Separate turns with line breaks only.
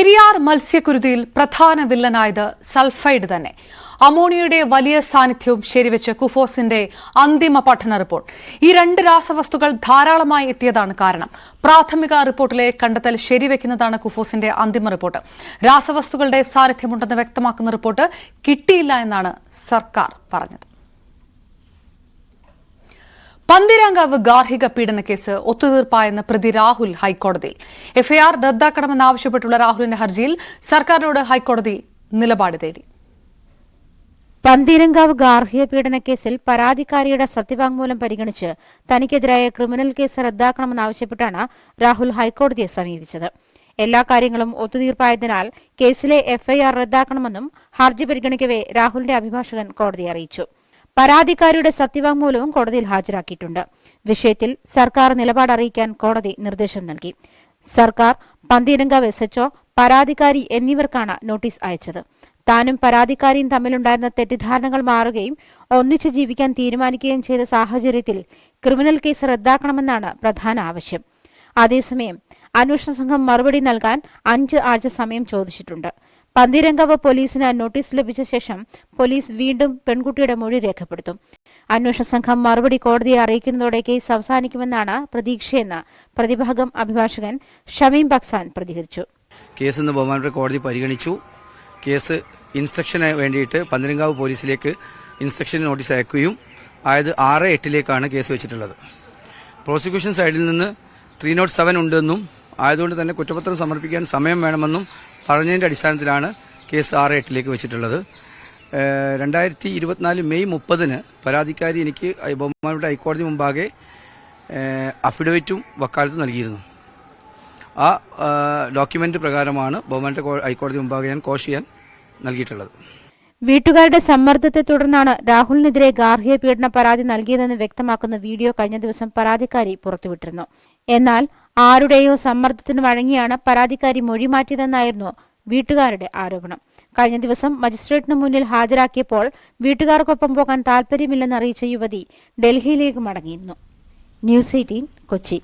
പെരിയാർ മത്സ്യക്കുരുതിയിൽ പ്രധാന വില്ലനായത് സൾഫൈഡ് തന്നെ. അമോണിയയുടെ വലിയ സാന്നിധ്യവും ശരിവെച്ച് കുഫോസിന്റെ അന്തിമ പഠന റിപ്പോർട്ട്. ഈ രണ്ട് രാസവസ്തുക്കൾ ധാരാളമായി എത്തിയതാണ് കാരണം. പ്രാഥമിക റിപ്പോർട്ടിലെ കണ്ടെത്തൽ ശരിവെക്കുന്നതാണ് കുഫോസിന്റെ അന്തിമ റിപ്പോർട്ട്. രാസവസ്തുക്കളുടെ സാന്നിധ്യമുണ്ടെന്ന് വ്യക്തമാക്കുന്ന റിപ്പോർട്ട് കിട്ടിയില്ല എന്നാണ് സർക്കാർ പറഞ്ഞത്. പന്തീരാങ്കാവ് ഗാർഹിക പീഡനക്കേസ് ഒത്തുതീർപ്പായെന്ന് പ്രതി രാഹുൽ ഹൈക്കോടതിയിൽ. എഫ്ഐആർ റദ്ദാക്കണമെന്നാവശ്യപ്പെട്ടുള്ള രാഹുലിന്റെ ഹർജിയിൽ സർക്കാരിനോട് ഹൈക്കോടതി നിലപാട് തേടി.
പന്തീരങ്കാവ് ഗാർഹിക പീഡനക്കേസിൽ പരാതിക്കാരിയുടെ സത്യവാങ്മൂലം പരിഗണിച്ച് തനിക്കെതിരായ ക്രിമിനൽ കേസ് റദ്ദാക്കണമെന്നാവശ്യപ്പെട്ടാണ് രാഹുൽ ഹൈക്കോടതിയെ സമീപിച്ചത്. എല്ലാ കാര്യങ്ങളും ഒത്തുതീർപ്പായതിനാൽ കേസിലെ എഫ്ഐആർ റദ്ദാക്കണമെന്നും ഹർജി പരിഗണിക്കവെ രാഹുലിന്റെ അഭിഭാഷകൻ കോടതിയെ അറിയിച്ചു. പരാതിക്കാരിയുടെ സത്യവാങ്മൂലവും കോടതിയിൽ ഹാജരാക്കിയിട്ടുണ്ട്. വിഷയത്തിൽ സർക്കാർ നിലപാട് അറിയിക്കാൻ കോടതി നിർദ്ദേശം നൽകി. സർക്കാർ പന്തീരങ്കാവ് എസ്എച്ച്ഒ, പരാതിക്കാരി എന്നിവർക്കാണ് നോട്ടീസ് അയച്ചത്. താനും പരാതിക്കാരിയും തമ്മിലുണ്ടായിരുന്ന തെറ്റിദ്ധാരണകൾ മാറുകയും ഒന്നിച്ചു ജീവിക്കാൻ തീരുമാനിക്കുകയും ചെയ്ത സാഹചര്യത്തിൽ ക്രിമിനൽ കേസ് റദ്ദാക്കണമെന്നാണ് പ്രധാന ആവശ്യം. അതേസമയം അന്വേഷണ സംഘം മറുപടി നൽകാൻ 5 ആഴ്ച സമയം ചോദിച്ചിട്ടുണ്ട്. പന്തീരങ്കാവ് പോലീസിന് നോട്ടീസ് ലഭിച്ച ശേഷം പോലീസ് വീണ്ടും പെൺകുട്ടിയുടെ മൊഴി രേഖപ്പെടുത്തും. അന്വേഷണ സംഘം മറുപടി കോടതിയെ അറിയിക്കുന്നതോടെ കേസ് അവസാനിക്കുമെന്നാണ് പ്രതീക്ഷയെന്ന് പ്രതിഭാഗം അഭിഭാഷകൻ ഷമീം ബക്സാൻ പ്രതികരിച്ചു.
കേസ് ഇന്ന് ബഹുമാനപ്പെട്ട കോടതി പരിഗണിച്ചു. കേസ് ഇൻസ്ട്രക്ഷന് വേണ്ടിയിട്ട് പന്തീരങ്കാവ് പോലീസിലേക്ക് ഇൻസ്ട്രക്ഷൻ നോട്ടീസ് അയക്കുകയും ആയത് 6/8 കേസ് വെച്ചിട്ടുള്ളത്. പ്രോസിക്യൂഷൻ സൈഡിൽ നിന്ന് 307 ഉണ്ടെന്നും ആയതുകൊണ്ട് തന്നെ കുറ്റപത്രം സമർപ്പിക്കാൻ സമയം വേണമെന്നും പറഞ്ഞതിന്റെ അടിസ്ഥാനത്തിലാണ് കേസ് 6/8 വെച്ചിട്ടുള്ളത്. 2024 മെയ് 30 പരാതിക്കാരി എനിക്ക് ബഹുമാനപ്പെട്ട ഹൈക്കോടതി മുമ്പാകെ അഫിഡവിറ്റും വക്കാലത്തും നൽകിയിരുന്നു. ആ ഡോക്യുമെന്റ് പ്രകാരമാണ് ബഹുമാനപ്പെട്ട ഹൈക്കോടതി മുമ്പാകെ ഞാൻ കോഷ് ചെയ്യാൻ നൽകിയിട്ടുള്ളത്.
വീട്ടുകാരുടെ സമ്മർദ്ദത്തെ തുടർന്നാണ് രാഹുലിനെതിരെ ഗാർഹിക പീഡന പരാതി നൽകിയതെന്ന് വ്യക്തമാക്കുന്ന വീഡിയോ കഴിഞ്ഞ ദിവസം പരാതിക്കാരി പുറത്തുവിട്ടിരുന്നു. എന്നാൽ ആരുടെയോ സമ്മർദ്ദത്തിന് വഴങ്ങിയാണ് പരാതിക്കാരി മൊഴി മാറ്റിയതെന്നായിരുന്നു വീട്ടുകാരുടെ ആരോപണം. കഴിഞ്ഞ ദിവസം മജിസ്ട്രേറ്റിന് മുന്നിൽ ഹാജരാക്കിയപ്പോൾ വീട്ടുകാർക്കൊപ്പം പോകാൻ താൽപര്യമില്ലെന്ന് അറിയിച്ച യുവതി ഡൽഹിയിലേക്ക് മടങ്ങിയിരുന്നു. ന്യൂസ് 18 കൊച്ചി.